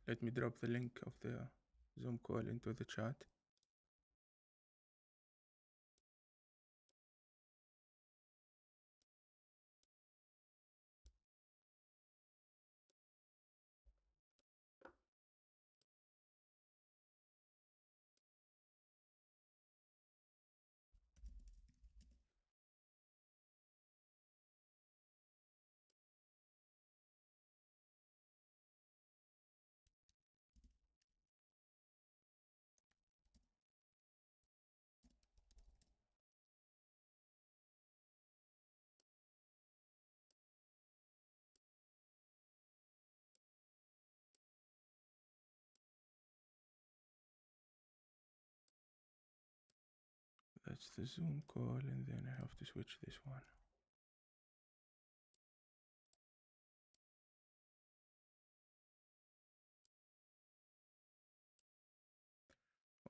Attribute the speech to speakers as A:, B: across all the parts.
A: Let me drop the link of the Zoom call into the chat. That's the Zoom call, and then I have to switch this one.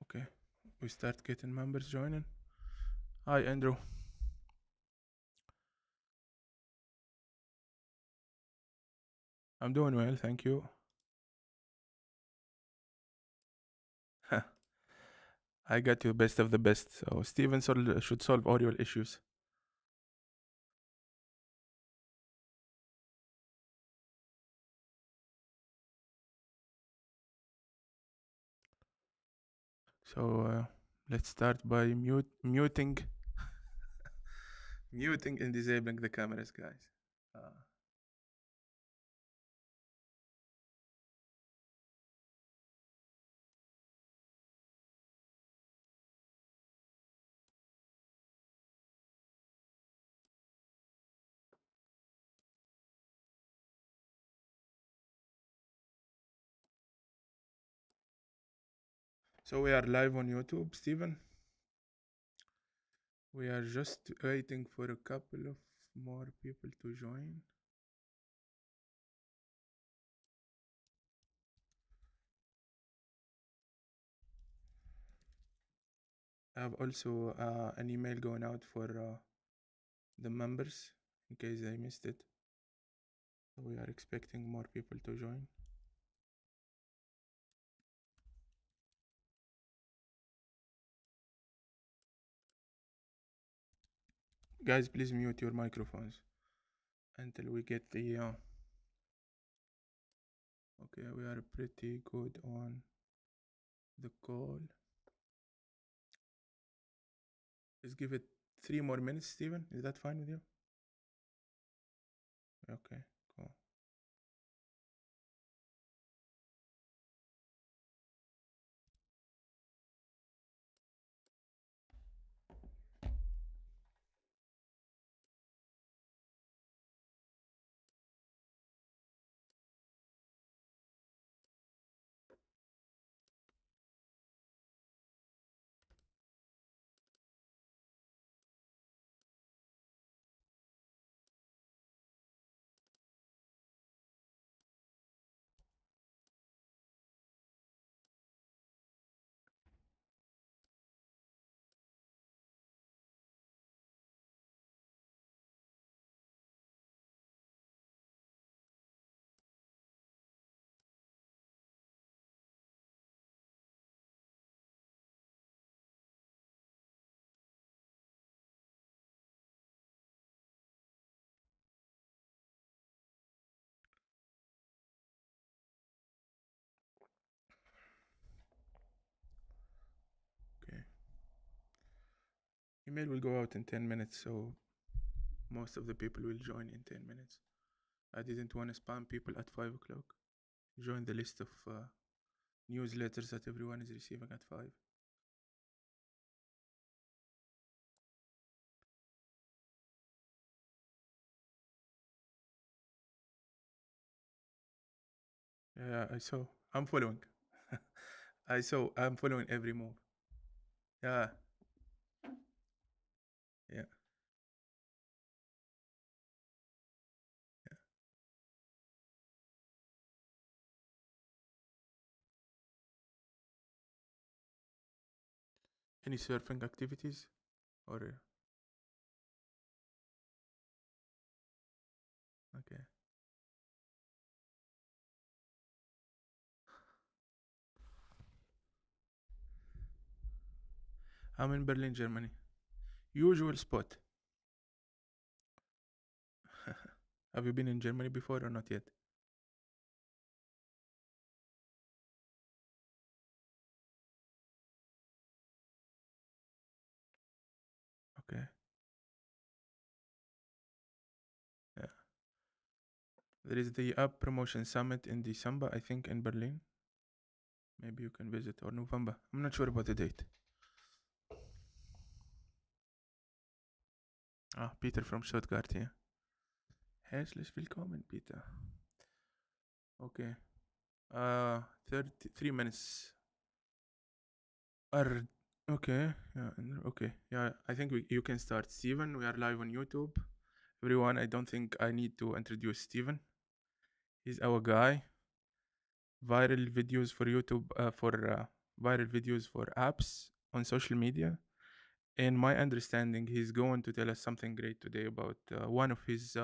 A: Okay, we start getting members joining. Hi, Andrew. I'm doing well, thank you. I got you best of the best. So Steven should solve audio issues. So let's start by muting and disabling the cameras, guys. So we are live on YouTube, Steven. We are just waiting for a couple of more people to join. I have also an email going out for the members in case I missed it. So we are expecting more people to join. Guys, please mute your microphones until we get the... Okay, we are pretty good on the call. Let's give it 3 more minutes, Steven. Is that fine with you? Okay, cool. Okay. Email will go out in 10 minutes, so most of the people will join in 10 minutes. I didn't want to spam people at 5 o'clock. Join the list of newsletters that everyone is receiving at 5. Yeah, I saw. I'm following. I'm following every move. Yeah. Yeah. Yeah. Any surfing activities? Or okay. I'm in Berlin, Germany. Usual spot. Have you been in Germany before or not yet? Okay. Yeah. There is the App Promotion Summit in December, I think, in Berlin. Maybe you can visit, or November. I'm not sure about the date. Ah, Peter from Stuttgart here. Herzlich willkommen, Peter. Okay. 33 minutes. Okay. Yeah. Okay. Yeah. I think you can start. Steven, we are live on YouTube. Everyone, I don't think I need to introduce Steven. He's our guy. Viral videos for YouTube, viral videos for apps on social media. In my understanding, he's going to tell us something great today about one of his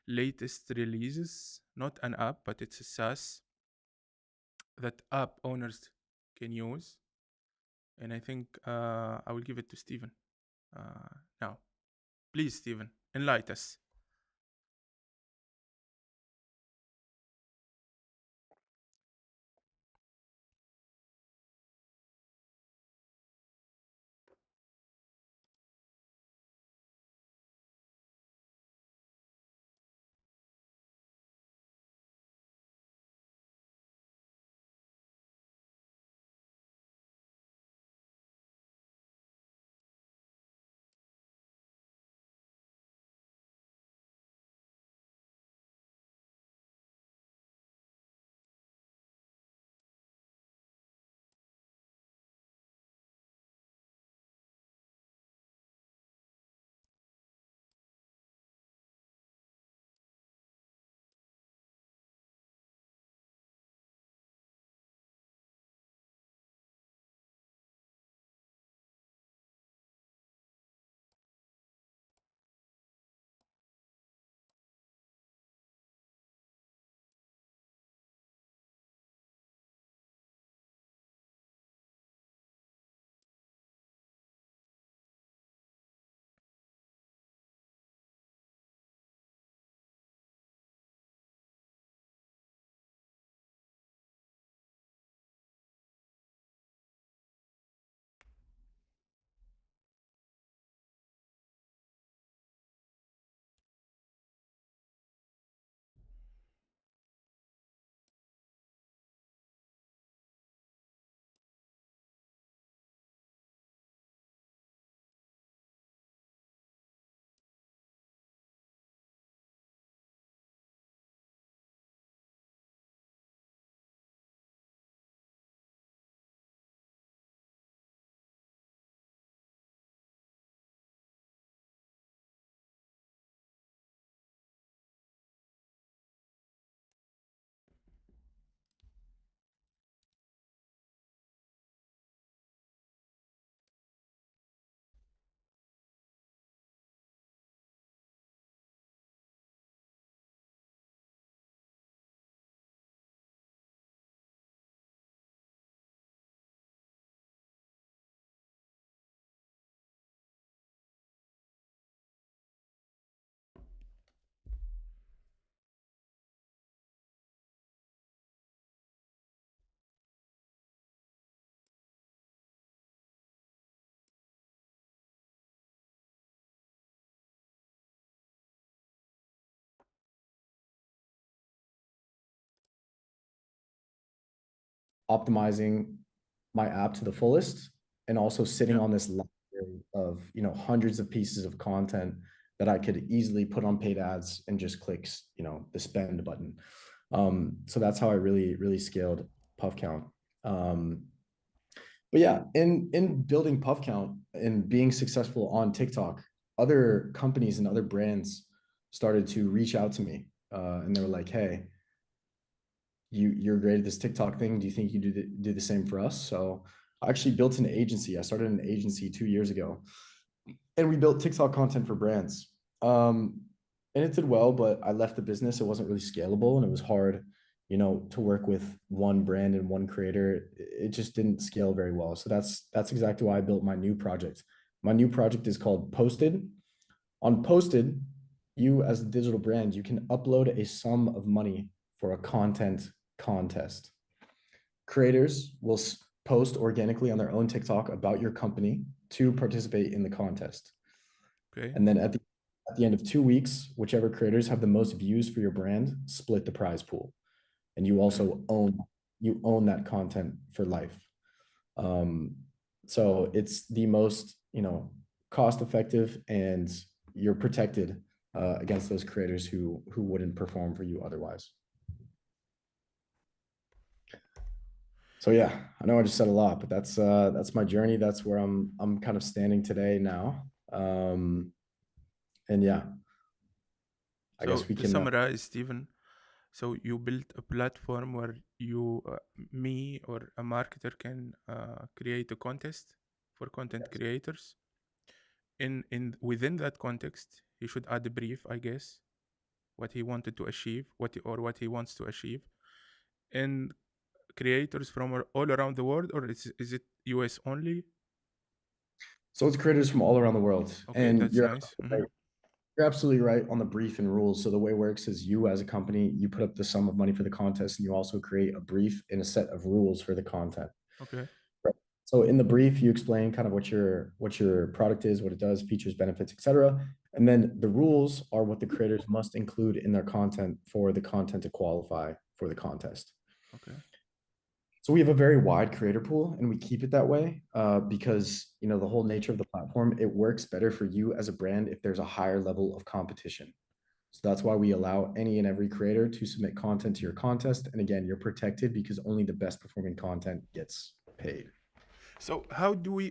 A: latest releases. Not an app, but it's a SaaS that app owners can use. And I think I will give it to Steven now. Please, Steven, enlighten us.
B: Optimizing my app to the fullest, and also sitting
A: Yeah.
B: on this library of, hundreds of pieces of content that I could easily put on paid ads and just click, the spend button. So that's how I really scaled Puff Count. But yeah, in building Puff Count and being successful on TikTok, other companies and other brands started to reach out to me, and they were like, "Hey, you're great at this TikTok thing. Do you think you do the same for us?" So I actually built an agency. I started an agency 2 years ago, and we built TikTok content for brands. And it did well, but I left the business. It wasn't really scalable, and it was hard to work with one brand and one creator, it just didn't scale very well. So that's exactly why I built my new project. My new project is called Posted. On Posted, you as a digital brand, you can upload a sum of money for a content contest. Creators will post organically on their own TikTok about your company to participate in the contest.
A: Okay.
B: And then at the end of 2 weeks, whichever creators have the most views for your brand split the prize pool. And you also own that content for life. So it's the most, cost effective, and you're protected against those creators who wouldn't perform for you otherwise. So yeah, I know I just said a lot, but that's my journey. That's where I'm kind of standing today now. And yeah, I
A: So
B: guess we
A: to
B: can.
A: summarize, Stephen, so you built a platform where you, me or a marketer can create a contest for content
B: Yes.
A: creators. In within that context, he should add a brief, I guess, what he wanted to achieve, what he wants to achieve, and creators from all around the world, or is it US only?
B: So it's creators from all around the world,
A: Okay,
B: and
A: that's nice.
B: you're absolutely right on the brief and rules. So the way it works is you as a company, you put up the sum of money for the contest, and you also create a brief and a set of rules for the content.
A: Okay.
B: Right. So in the brief, you explain kind of what your product is, what it does, features, benefits, etc. And then the rules are what the creators must include in their content for the content to qualify for the contest.
A: Okay.
B: So we have a very wide creator pool, and we keep it that way because the whole nature of the platform, it works better for you as a brand if there's a higher level of competition. So that's why we allow any and every creator to submit content to your contest. And again, you're protected because only the best performing content gets paid.
A: So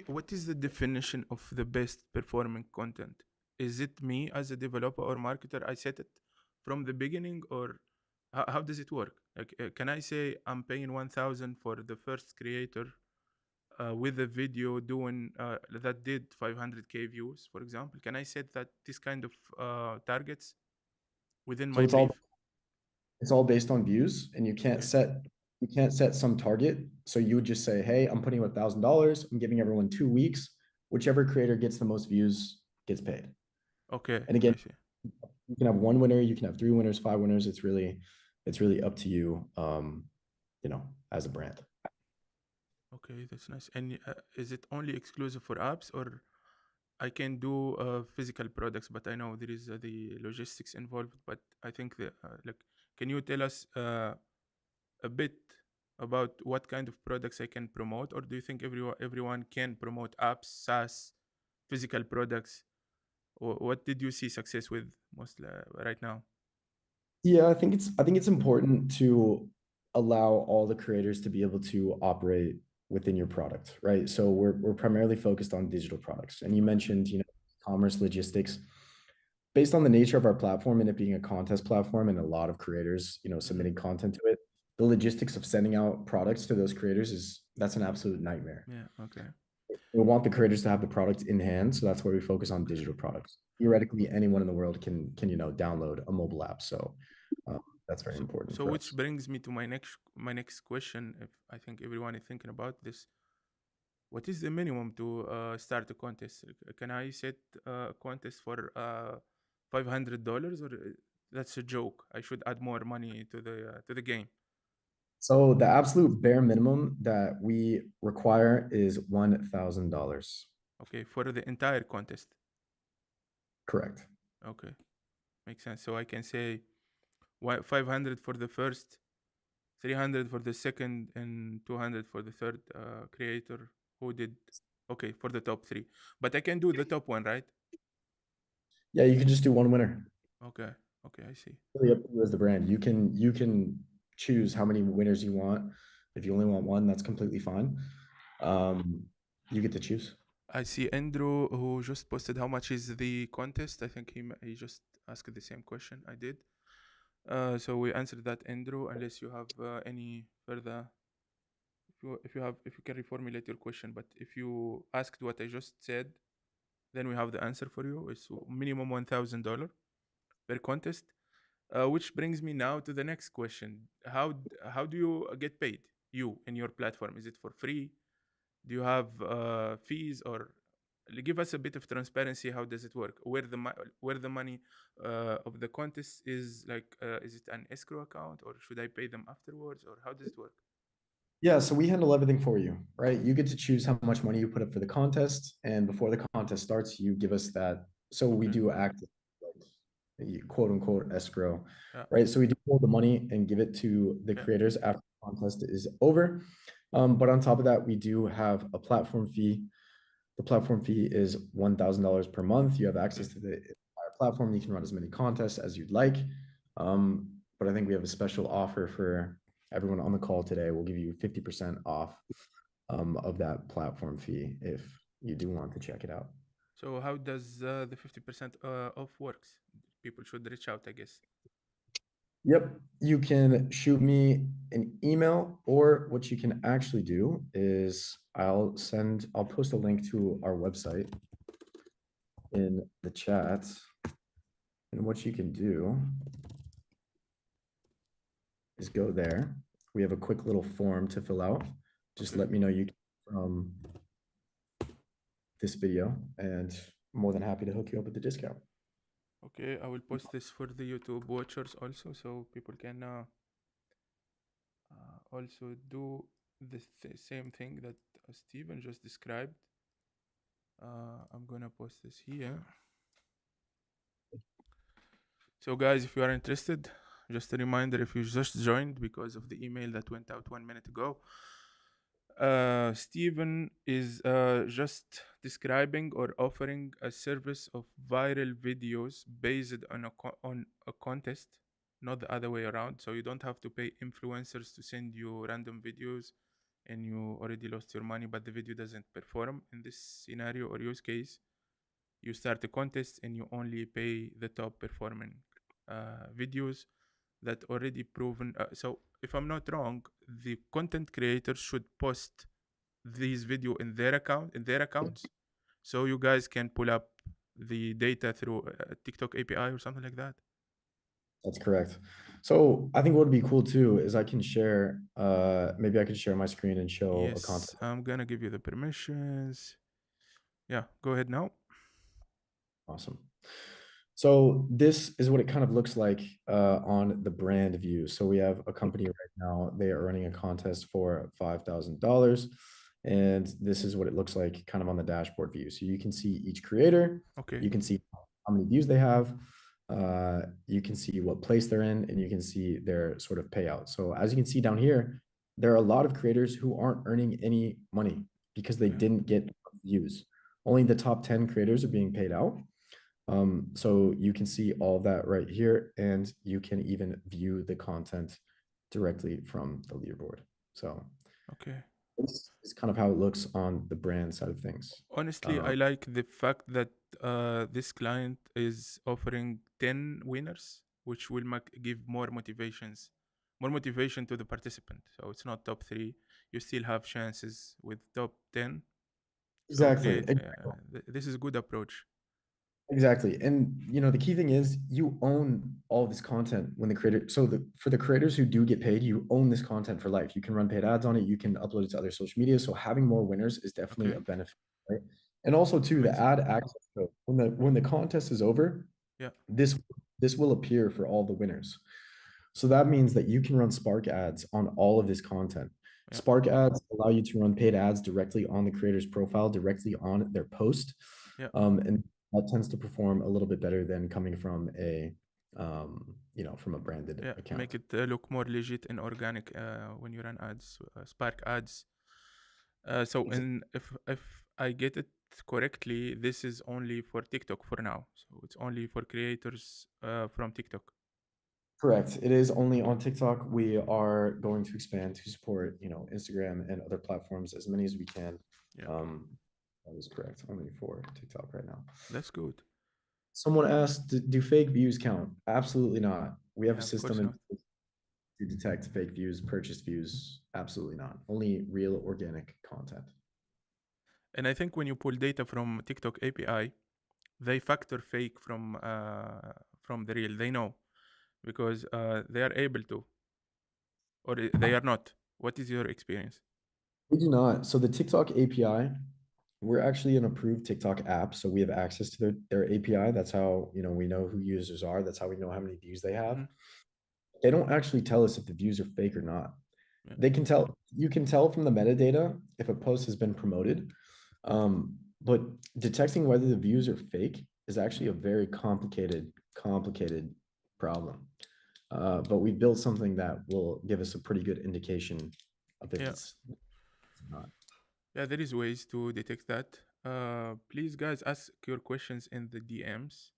A: what is the definition of the best performing content? Is it me as a developer or marketer? I set it from the beginning, or how does it work? Like, can I say I'm paying 1,000 for the first creator with a video doing that did 500K views, for example? Can I set that this kind of targets within
B: So
A: my brief?
B: it's all based on views, and
A: Okay.
B: you can't set some target. So you would just say, hey, I'm putting $1,000. I'm giving everyone 2 weeks. Whichever creator gets the most views gets paid.
A: Okay.
B: And
A: I
B: again,
A: see.
B: you can have one winner, you can have 3 winners, 5 winners. It's really up to you, as a brand.
A: Okay, that's nice. And is it only exclusive for apps, or I can do physical products? But I know there is the logistics involved. But I think can you tell us a bit about what kind of products I can promote, or do you think everyone can promote apps, SaaS, physical products? What did you see success with most right now?
B: Yeah, I think it's important to allow all the creators to be able to operate within your product, right? So we're primarily focused on digital products. And you
A: Okay.
B: mentioned, commerce, logistics. Based on the nature of our platform and it being a contest platform and a lot of creators, submitting content to it, the logistics of sending out products to those creators that's an absolute nightmare.
A: Yeah. Okay.
B: We want the creators to have the product in hand, so that's why we focus on digital products. Theoretically, anyone in the world can download a mobile app. So that's very important
A: So
B: for
A: which
B: us.
A: brings me to my next question. If I think everyone is thinking about this, what is the minimum to start a contest? Can I set a contest for $500, or that's a joke? I should add more money to the game.
B: So the absolute bare minimum that we require is $1,000.
A: Okay, for the entire contest.
B: Correct.
A: Okay, makes sense. So I can say 500 for the first, 300 for the second, and 200 for the third creator who did. Okay, for the top three, but I can do the top one, right?
B: Yeah, you can just do one winner.
A: Okay, okay, I see.
B: Really up to you as the brand. You can choose how many winners you want. If you only want one, that's completely fine. You get to choose.
A: I see Andrew who just posted how much is the contest. I think he just asked the same question I did. So we answered that, Andrew. Unless you have any further, if you can reformulate your question, but if you asked what I just said, then we have the answer for you. It's minimum $1,000 per contest. Which brings me now to the next question. How do you get paid? You in your platform? Is it for free? Do you have fees, or give us a bit of transparency? How does it work? Where the money of the contest is, like, is it an escrow account, or should I pay them afterwards, or how does it work?
B: Yeah, so we handle everything for you, right? You get to choose how much money you put up for the contest, and before the contest starts, you give us that. So we
A: Okay.
B: do act like a quote unquote escrow,
A: Yeah.
B: right? So we do hold the money and give it to the
A: Yeah.
B: creators after the contest is over. But on top of that, we do have a platform fee. The platform fee is $1,000 per month. You have access
A: Okay.
B: to the entire platform. You can run as many contests as you'd like. But I think we have a special offer for everyone on the call today. We'll give you 50% off of that platform fee if you do want to check it out.
A: So how does the 50% off works? People should reach out, I guess.
B: Yep, you can shoot me an email, or what you can actually do is I'll post a link to our website in the chat. And what you can do is go there. We have a quick little form to fill out. Just
A: Okay.
B: let me know you from this video, and I'm more than happy to hook you up with the discount.
A: Okay, I will post this for the YouTube watchers also, so people can also do the same thing that Steven just described. I'm gonna post this here. So guys, if you are interested, just a reminder, if you just joined because of the email that went out 1 minute ago, Steven is just describing or offering a service of viral videos based on on a contest, not the other way around. So you don't have to pay influencers to send you random videos and you already lost your money, but the video doesn't perform. In this scenario or use case, you start a contest and you only pay the top performing videos that already proven. So if I'm not wrong, the content creators should post these video in their accounts, so you guys can pull up the data through TikTok API or something like that.
B: That's correct. So I think what would be cool too is I can share, maybe I could share my screen and show a content.
A: Yes, I'm gonna give you the permissions. Yeah, go ahead now.
B: Awesome. So this is what it kind of looks like on the brand view. So we have a company right now, they are running a contest for $5,000. And this is what it looks like kind of on the dashboard view. So you can see each creator,
A: Okay.
B: you can see how many views they have, you can see what place they're in, and you can see their sort of payout. So as you can see down here, there are a lot of creators who aren't earning any money because they
A: Okay.
B: didn't get views. Only the top 10 creators are being paid out. So you can see all that right here, and you can even view the content directly from the leaderboard. So
A: Okay.
B: this is kind of how it looks on the brand side of things.
A: Honestly, I like the fact that this client is offering 10 winners, which will give more motivation to the participant. So it's not top 3. You still have chances with top 10. So
B: Exactly.
A: great. This is a good approach.
B: Exactly. And the key thing is you own all this content when the creator, so for the creators who do get paid, you own this content for life. You can run paid ads on it, you can upload it to other social media. So having more winners is definitely
A: Okay.
B: a benefit, right? And also too, the
A: Amazing.
B: ad access code. When the contest is over,
A: Yeah.
B: this will appear for all the winners. So that means that you can run Spark ads on all of this content.
A: Yeah.
B: Spark ads allow you to run paid ads directly on the creator's profile, directly on their post.
A: Yeah.
B: And that tends to perform a little bit better than coming from from a branded
A: Yeah.
B: account.
A: Make it look more legit and organic when you run ads, Spark ads. So if I get it correctly, this is only for TikTok for now. So it's only for creators from TikTok.
B: Correct. It is only on TikTok. We are going to expand to support, Instagram and other platforms as many as we can.
A: Yeah.
B: That is correct. Only for TikTok right now.
A: That's good.
B: Someone asked, do fake views count? Absolutely not. We have
A: Yeah,
B: a
A: of course
B: system
A: not.
B: to detect fake views, purchased views. Absolutely not. Only real organic content.
A: And I think when you pull data from TikTok API, they factor fake from the real. They know. because they are able to, or they are not. What is your experience?
B: We do not. So the TikTok API, we're actually an approved TikTok app, so we have access to their API. That's how, you know, we know who users are. That's how we know how many views they have.
A: Hmm.
B: They don't actually tell us if the views are fake or not.
A: Yeah.
B: They can tell, you can tell from the metadata if a post has been promoted. But detecting whether the views are fake is actually a very complicated problem. But we built something that will give us a pretty good indication of if
A: Yeah.
B: it's not.
A: Yeah, there is ways to detect that. Please, guys, ask your questions in the DMs.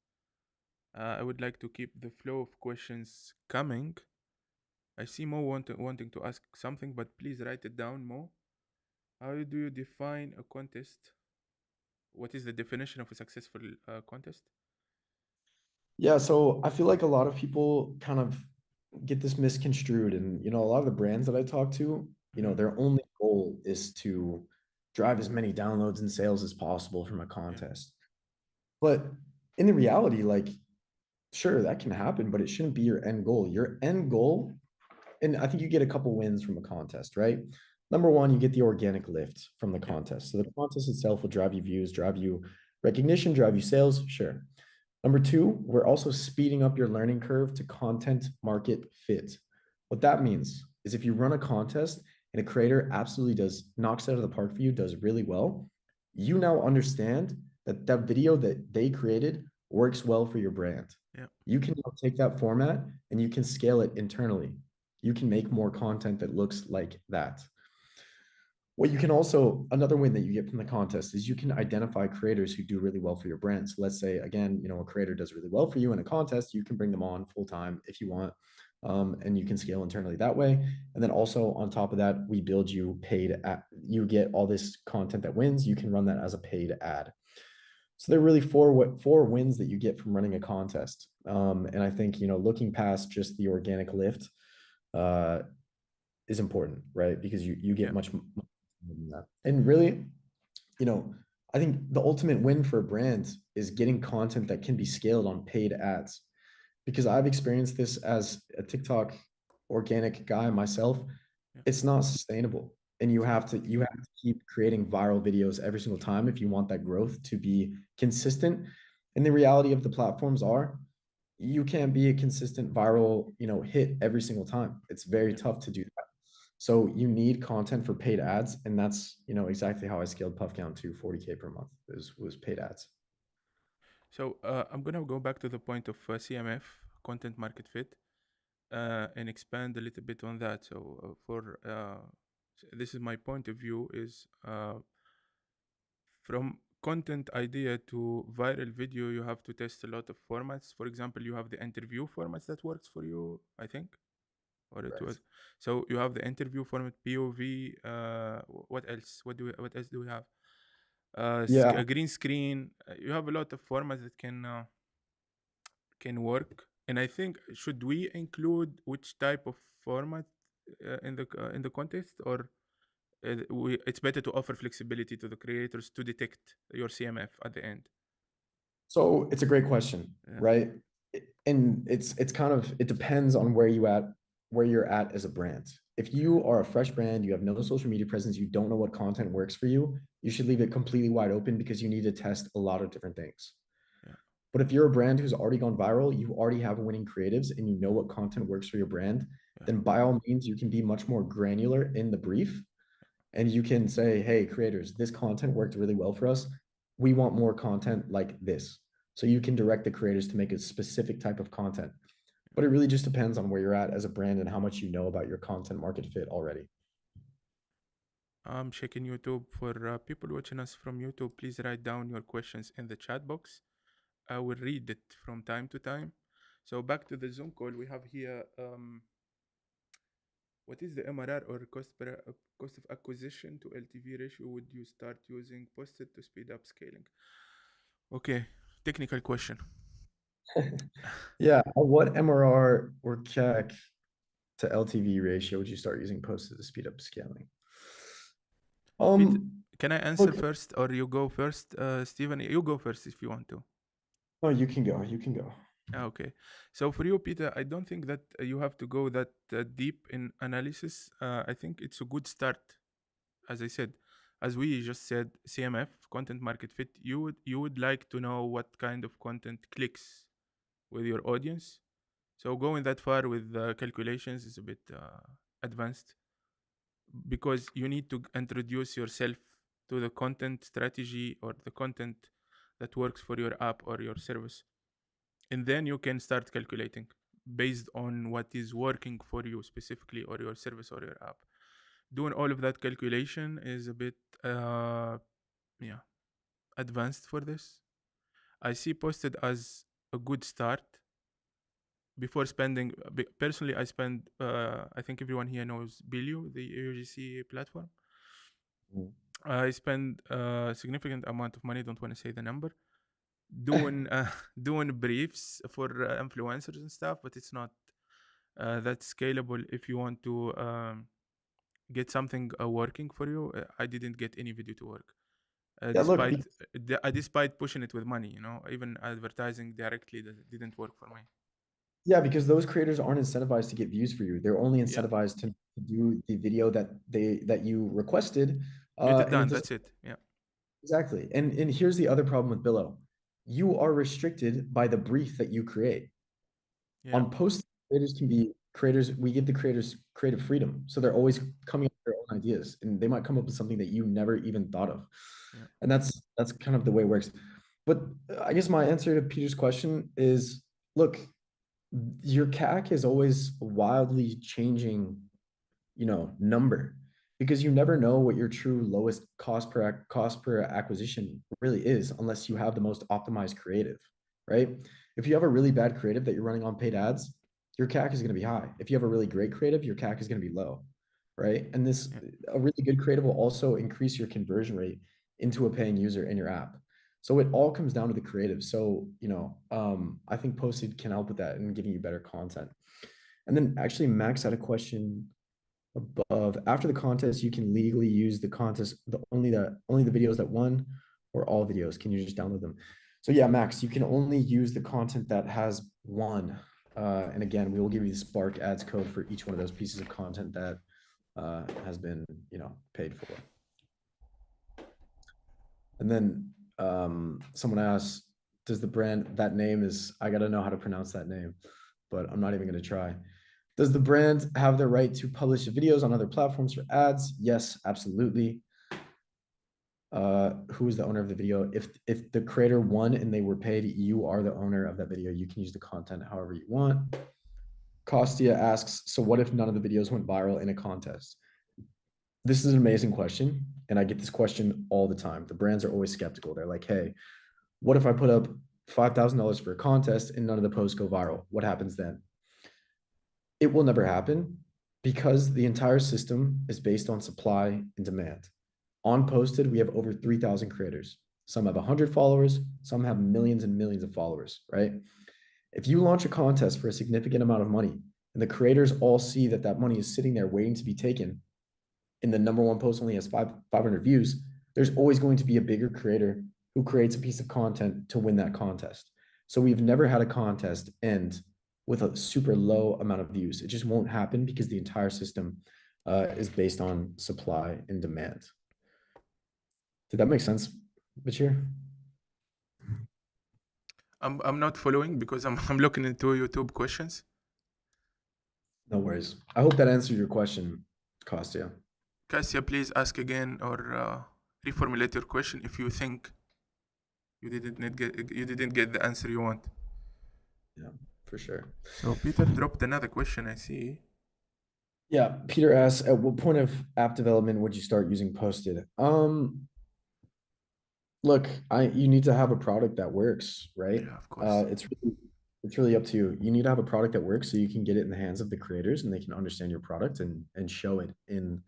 A: I would like to keep the flow of questions coming. I see Mo wanting to ask something, but please write it down, Mo. How do you define a contest? What is the definition of a successful contest?
B: Yeah, so I feel like a lot of people kind of get this misconstrued, and you know, a lot of the brands that I talk to, you know,
A: Hmm.
B: their only goal is to drive as many downloads and sales as possible from a
A: Yeah.
B: contest. But in the reality, like, sure, that can happen, but it shouldn't be your end goal. Your end goal, and I think you get a couple wins from a contest, right? Number one, you get the organic lift from the
A: Yeah.
B: contest. So the contest itself will drive you views, drive you recognition, drive you sales, sure. Number two, we're also speeding up your learning curve to content market fit. What that means is if you run a contest and a creator absolutely knocks it out of the park for you, does really well, you now understand that that video that they created works well for your brand.
A: Yeah.
B: You can now take that format and you can scale it internally. You can make more content that looks like that. What you can also, another win that you get from the contest is you can identify creators who do really well for your brand. So let's say, again, you know, a creator does really well for you in a contest, you can bring them on full time if you want, and you can scale internally that way. And then also on top of that, we build you paid you get all this content that wins, you can run that as a paid ad. So there are really four wins that you get from running a contest. And I think, you know, looking past just the organic lift, uh, is important, right? Because you
A: Yeah.
B: get much more than that. And really, you know, I think the ultimate win for a brand is getting content that can be scaled on paid ads. Because I've experienced this as a TikTok organic guy myself.
A: Yeah.
B: It's not sustainable. And
A: Yeah.
B: you have to keep creating viral videos every single time if you want that growth to be consistent. And the reality of the platforms are you can't be a consistent viral, you know, hit every single time. It's very
A: Yeah.
B: tough to do that. So you need content for paid ads, and that's, you know, exactly how I scaled PuffCount to 40K per month. Was paid ads.
A: So I'm gonna go back to the point of CMF, content market fit, and expand a little bit on that. So this is my point of view is from content idea to viral video, you have to test a lot of formats. For example, you have the interview formats that works for you, I think, or it
B: Correct.
A: was. So you have the interview format, POV. What else? What else do we have?
B: Yeah.
A: A green screen. You have a lot of formats that can work. And I think should we include which type of format in the contest, or it's better to offer flexibility to the creators to detect your CMF at the end?
B: So it's a great question,
A: Yeah.
B: right? And it's kind of, it depends on where you're at as a brand. If you are a fresh brand, you have no social media presence, you don't know what content works for you should leave it completely wide open because you need to test a lot of different things.
A: Yeah.
B: But if you're a brand who's already gone viral, you already have winning creatives and you know what content works for your brand,
A: Yeah.
B: then by all means, you can be much more granular in the brief. And you can say, hey, creators, this content worked really well for us. We want more content like this. So you can direct the creators to make a specific type of content. But it really just depends on where you're at as a brand and how much you know about your content market fit already.
A: I'm checking YouTube. For people watching us from YouTube, please write down your questions in the chat box. I will read it from time to time. So back to the Zoom call, we have here what is the MRR, or cost of acquisition to LTV ratio would you start using Posted to speed up scaling? Okay, technical question.
B: Yeah. What MRR or CAC to LTV ratio would you start using Posted to speed up scaling?
A: Pete,
B: Um,
A: can I answer
B: Look,
A: first, or you go first? Steven, you go first if you want to.
B: no, you can go. You can go.
A: Okay. So for you, Peter, I don't think that you have to go that deep in analysis. I think it's a good start. As I said, as we just said, CMF, content market fit. You would like to know what kind of content clicks with your audience. So going that far with calculations is a bit advanced, because you need to introduce yourself to the content strategy or the content that works for your app or your service, and then you can start calculating based on what is working for you specifically, or your service or your app. Doing all of that calculation is a bit yeah, advanced for this. I see posted as a good start before spending. Personally, I spend I think everyone here knows Bilio, the UGC platform.
B: Mm.
A: I spend a significant amount of money, don't want to say the number, doing doing briefs for influencers and stuff, but it's not that scalable if you want to get something working for you. I didn't get any video to work,
B: Yeah, look,
A: despite pushing it with money. Even advertising directly didn't work for me.
B: yeah, because those creators aren't incentivized to get views for you. They're only
A: Yeah,
B: incentivized to do the video that you requested.
A: get it
B: And it
A: done.
B: doesn't
A: That's it. Yeah,
B: exactly. And here's the other problem with Billo. You are restricted by the brief that you create.
A: yeah,
B: On post, creators can be creators. We give the creators creative freedom, so they're always coming up with their own ideas, and they might come up with something that you never even thought of.
A: yeah.
B: And that's kind of the way it works. But I guess my answer to Peter's question is, look, your CAC is always wildly changing, number, because you never know what your true lowest cost per acquisition really is unless you have the most optimized creative, right? If you have a really bad creative that you're running on paid ads, your CAC is going to be high. If you have a really great creative, your CAC is going to be low, right? And
A: Yeah.
B: a really good creative will also increase your conversion rate into a paying user in your app. So it all comes down to the creative. So, I think Posted can help with that and giving you better content. And then actually Max had a question above. After the contest, you can legally use the contest, only the videos that won, or all videos. Can you just download them? So yeah, Max, you can only use the content that has won. And again, we will give you the Spark ads code for each one of those pieces of content that has been, paid for. And then someone asked, does the brand, that name is, I got to know how to pronounce that name, but I'm not even going to try. Does the brand have the right to publish videos on other platforms for ads? Yes, absolutely. Who is the owner of the video? If the creator won and they were paid, you are the owner of that video. You can use the content however you want. Kostia asks, so what if none of the videos went viral in a contest? This is an amazing question, and I get this question all the time. The brands are always skeptical. They're like, hey, what if I put up $5,000 for a contest and none of the posts go viral? What happens then? It will never happen because the entire system is based on supply and demand. On Posted, we have over 3,000 creators. Some have 100 followers, some have millions and millions of followers, right? If you launch a contest for a significant amount of money and the creators all see that that money is sitting there waiting to be taken, and the number one post only has 500 views, there's always going to be a bigger creator who creates a piece of content to win that contest. So we've never had a contest end with a super low amount of views. It just won't happen because the entire system is based on supply and demand. Did that make sense, Bashir?
A: I'm not following because I'm looking into YouTube questions.
B: No worries. I hope that answered your question, Kostya.
A: Cassia, please ask again or reformulate your question if you think you didn't get the answer you want.
B: Yeah, for sure.
A: So Peter dropped another question, I see.
B: Yeah, Peter asks, at what point of app development would you start using Posted? Look, you need to have a product that works, right?
A: Yeah, of course.
B: It's really up to you. You need to have a product that works so you can get it in the hands of the creators and they can understand your product and show it in,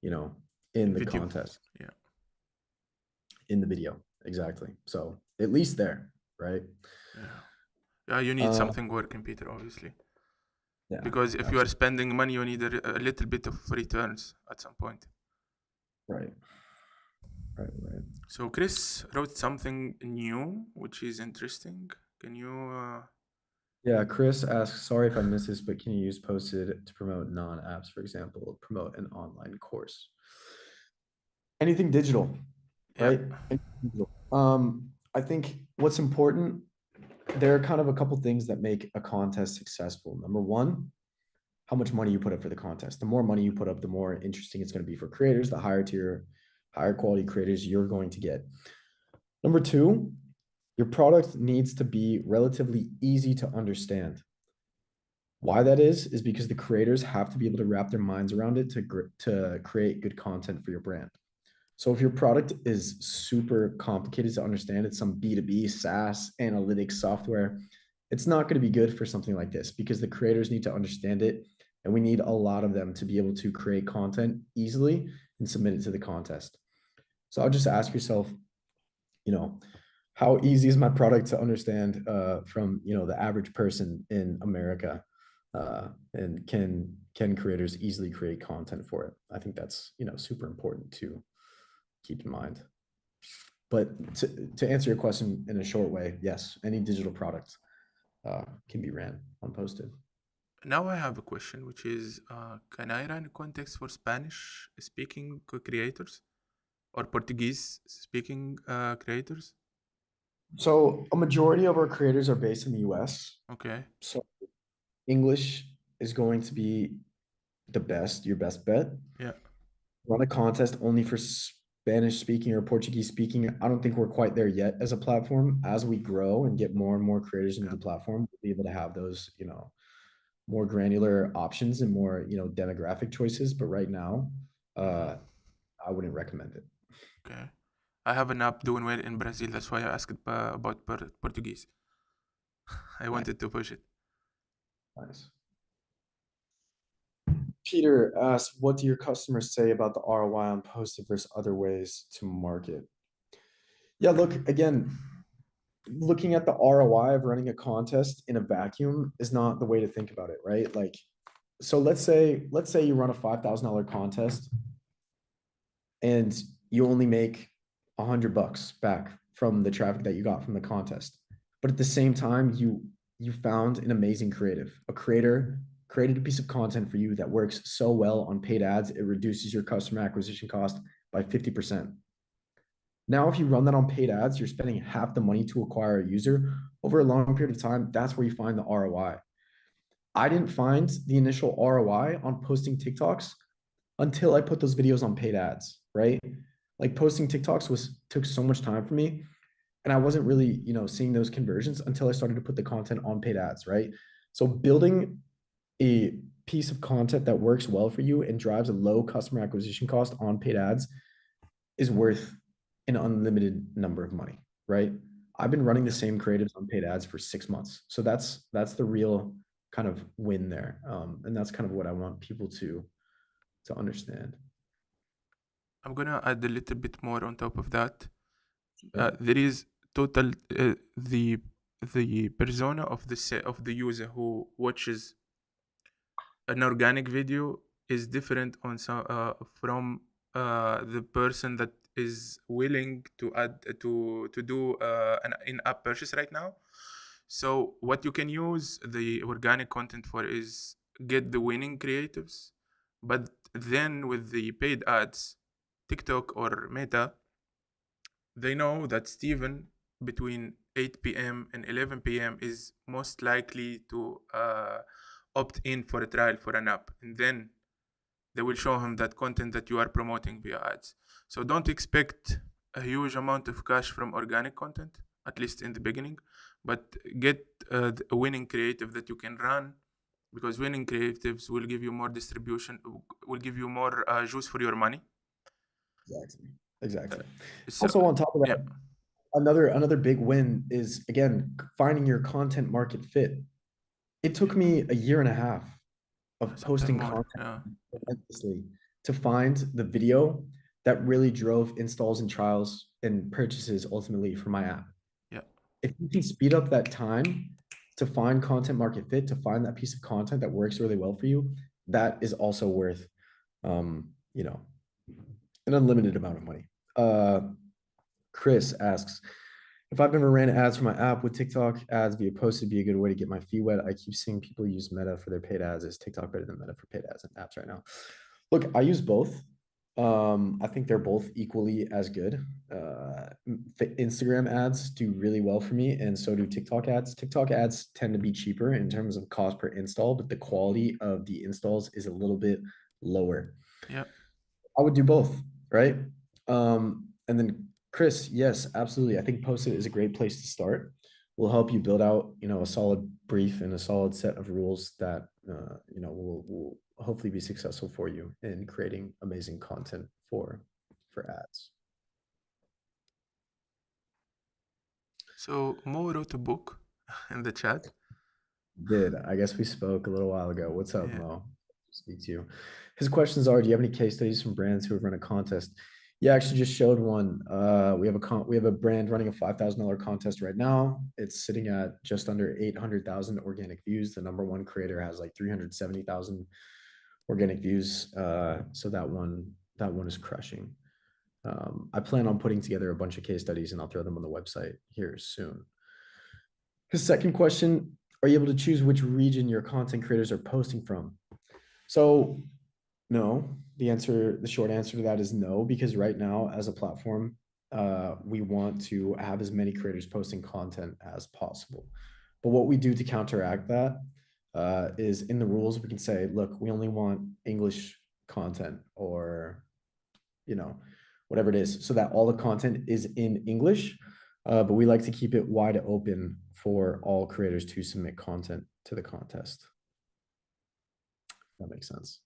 B: in the
A: Video.
B: contest,
A: Yeah.
B: in the video. Exactly. So at least there, right?
A: Yeah. Yeah, you need something working, Peter, obviously.
B: Yeah.
A: Because if you are spending money, you need a little bit of returns at some point.
B: Right. Right.
A: So Chris wrote something new, which is interesting. Can you
B: Yeah, Chris asks, sorry if I missed this, but can you use Posted to promote non-apps, for example, promote an online course? Anything digital,
A: Yeah.
B: right? Anything digital. I think what's important, there are kind of a couple things that make a contest successful. Number one, how much money you put up for the contest. The more money you put up, the more interesting it's going to be for creators, the higher tier, higher quality creators you're going to get. Number two, your product needs to be relatively easy to understand. Why that is because the creators have to be able to wrap their minds around it to create good content for your brand. So if your product is super complicated to understand, it's some B2B SaaS analytics software, it's not going to be good for something like this because the creators need to understand it. And we need a lot of them to be able to create content easily and submit it to the contest. So I'll just ask yourself, how easy is my product to understand from, the average person in America? And can creators easily create content for it? I think that's, super important to keep in mind. But to answer your question in a short way, yes, any digital product can be ran on Posted.
A: Now I have a question, which is, can I run context for Spanish speaking creators or Portuguese speaking creators?
B: So a majority of our creators are based in the US.
A: Okay.
B: So English is going to be your best bet.
A: Yeah.
B: Run a contest only for Spanish speaking or Portuguese speaking. I don't think we're quite there yet as a platform. As we grow and get more and more creators into
A: Yeah.
B: the platform, we'll be able to have those, more granular options and more, demographic choices. But right now,
A: Mhm.
B: I wouldn't recommend it.
A: Okay. I have an app doing well in Brazil. That's why I asked about Portuguese. I
B: Nice.
A: wanted to push it.
B: Nice. Peter asks, what do your customers say about the ROI on Posted versus other ways to market? Yeah, look, again, looking at the ROI of running a contest in a vacuum is not the way to think about it, right? Like, so let's say you run a $5,000 contest and you only make $100 back from the traffic that you got from the contest. But at the same time, you found an amazing creative. A creator created a piece of content for you that works so well on paid ads, it reduces your customer acquisition cost by 50%. Now, if you run that on paid ads, you're spending half the money to acquire a user over a long period of time. That's where you find the ROI. I didn't find the initial ROI on posting TikToks until I put those videos on paid ads, right? Like posting TikToks took so much time for me. And I wasn't really, seeing those conversions until I started to put the content on paid ads, right? So building a piece of content that works well for you and drives a low customer acquisition cost on paid ads is worth an unlimited number of money, right? I've been running the
A: Yeah.
B: same creatives on paid ads for 6 months. So that's the real kind of win there. And that's kind of what I want people to understand.
A: I'm gonna add a little bit more on top of that.
B: Sure.
A: There is total the persona of of the user who watches an organic video is different on some from the person that is willing to add to do an in-app purchase right now. So what you can use the organic content for is get the winning creatives, but then with the paid ads, TikTok or Meta, they know that Steven between 8 p.m. and 11 p.m. is most likely to opt in for a trial for an app. And then they will show him that content that you are promoting via ads. So don't expect a huge amount of cash from organic content, at least in the beginning, but get a winning creative that you can run, because winning creatives will give you more distribution, will give you more juice for your money.
B: Exactly. Exactly.
A: So
B: Also, on top of
A: yeah,
B: that, another big win is again finding your content market fit. It took me a year and a half of
A: sometimes
B: posting
A: more.
B: content
A: Yeah,
B: relentlessly to find the video that really drove installs and trials and purchases ultimately for my app.
A: yeah.
B: If you can speed up that time to find content market fit, to find that piece of content that works really well for you, that is also worth, um, you know, an unlimited amount of money. Chris asks, If I've ever ran ads for my app with TikTok ads via post, it'd be a good way to get my feet wet. I keep seeing people use Meta for their paid ads. Is TikTok better than Meta for paid ads and apps right now? Look, I use both. I think they're both equally as good. Instagram ads do really well for me, and so do TikTok ads. TikTok ads tend to be cheaper in terms of cost per install, but the quality of the installs is a little bit lower.
A: Yeah.
B: I would do both, right? And then Chris, yes, absolutely. I think Post-it is a great place to start. Will help you build out, a solid brief and a solid set of rules that will hopefully be successful for you in creating amazing content for ads.
A: So Mo wrote a book in the chat.
B: I guess we spoke a little while ago. What's up,
A: Yeah.
B: Mo? Speak to you. His questions are: do you have any case studies from brands who have run a contest? Yeah, I actually just showed one. We have a brand running a $5,000 contest right now. It's sitting at just under 800,000 organic views. The number one creator has like 370,000 organic views. So that one is crushing. I plan on putting together a bunch of case studies and I'll throw them on the website here soon. His second question: are you able to choose which region your content creators are posting from? So no, the short answer to that is no, because right now as a platform, we want to have as many creators posting content as possible. But what we do to counteract that is in the rules, we can say, look, we only want English content, or, whatever it is, so that all the content is in English. But we like to keep it wide open for all creators to submit content to the contest. If that makes sense.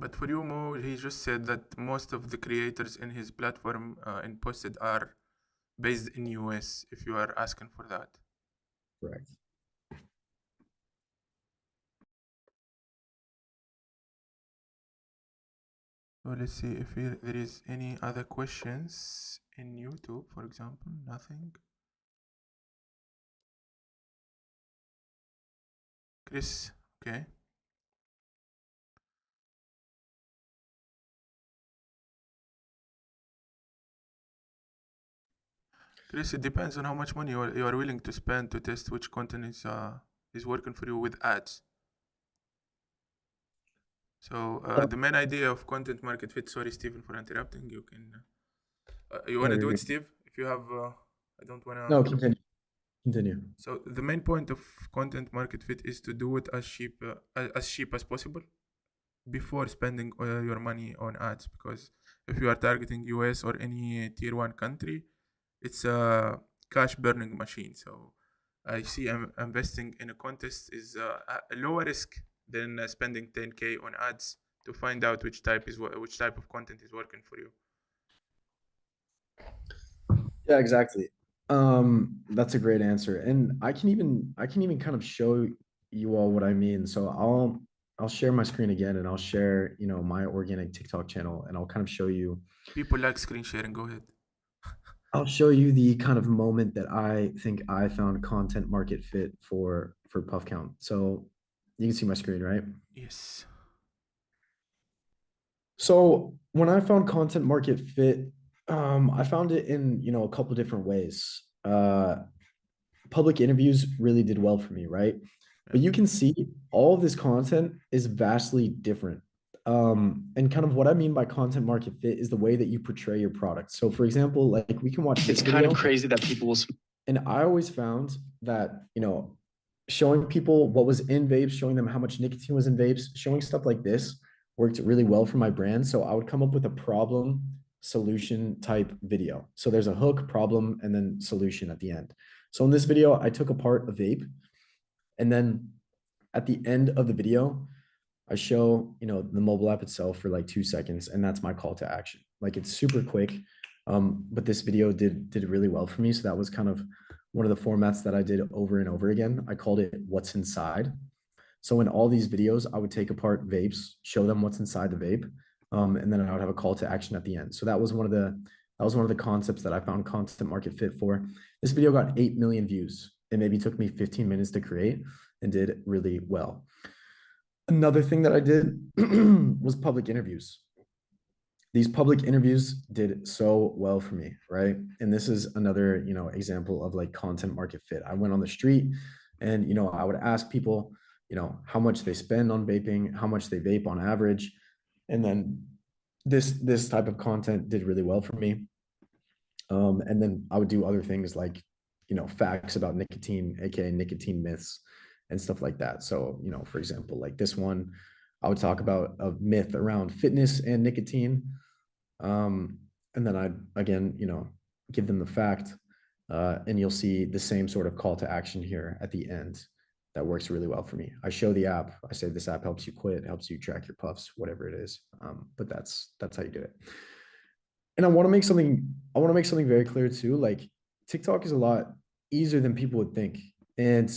A: But for you, Mo, he just said that most of the creators in his platform in Posted are based in US, if you are asking for that.
B: Correct.
A: So let's see if there is any other questions in YouTube, for example. Nothing. Chris, okay. Chris, it depends on how much money you are willing to spend to test which content is working for you with ads. So the main idea of content market fit. Sorry, Stephen, for interrupting. You can. You want to do it, Steve? If you have, I don't want to.
B: No, continue.
A: So the main point of content market fit is to do it as cheap as possible before spending your money on ads. Because if you are targeting US or any tier 1 country, it's a cash burning machine. So I see investing in a contest is a lower risk than spending 10K on ads to find out which type of content is working for you.
B: Yeah, exactly. That's a great answer. And I can even kind of show you all what I mean. So I'll share my screen again and I'll share, my organic TikTok channel, and I'll kind of show you.
A: People like screen sharing. Go ahead.
B: I'll show you the kind of moment that I think I found content market fit for Puff Count. So you can see my screen, right?
A: Yes.
B: So when I found content market fit, I found it in, a couple different ways. Public interviews really did well for me, right? But you can see all of this content is vastly different. And kind of what I mean by content market fit is the way that you portray your product. So for example, like we can watch this video.
C: It's kind of crazy that people will.
B: And I always found that, showing people what was in vapes, showing them how much nicotine was in vapes, showing stuff like this worked really well for my brand. So I would come up with a problem solution type video. So there's a hook, problem, and then solution at the end. So in this video, I took apart a vape, and then at the end of the video, I show, the mobile app itself for like 2 seconds, and that's my call to action. Like it's super quick. But this video did really well for me. So that was kind of one of the formats that I did over and over again. I called it What's Inside. So in all these videos, I would take apart vapes, show them what's inside the vape, and then I would have a call to action at the end. So that was one of the concepts that I found content market fit for. This video got 8 million views. It maybe took me 15 minutes to create and did really well. Another thing that I did was public interviews. these public interviews did so well for me, right? And this is another, example of like content market fit. I went on the street and, I would ask people, how much they spend on vaping, how much they vape on average. And then this type of content did really well for me. And then I would do other things like, facts about nicotine, aka nicotine myths and stuff like that. So, for example, like this one, I would talk about a myth around fitness and nicotine. And then I'd again, give them the fact, and you'll see the same sort of call to action here at the end. That works really well for me. I show the app. I say this app helps you quit, helps you track your puffs, whatever it is. But that's how you get it. And I want to make something very clear too. Like TikTok is a lot easier than people would think. And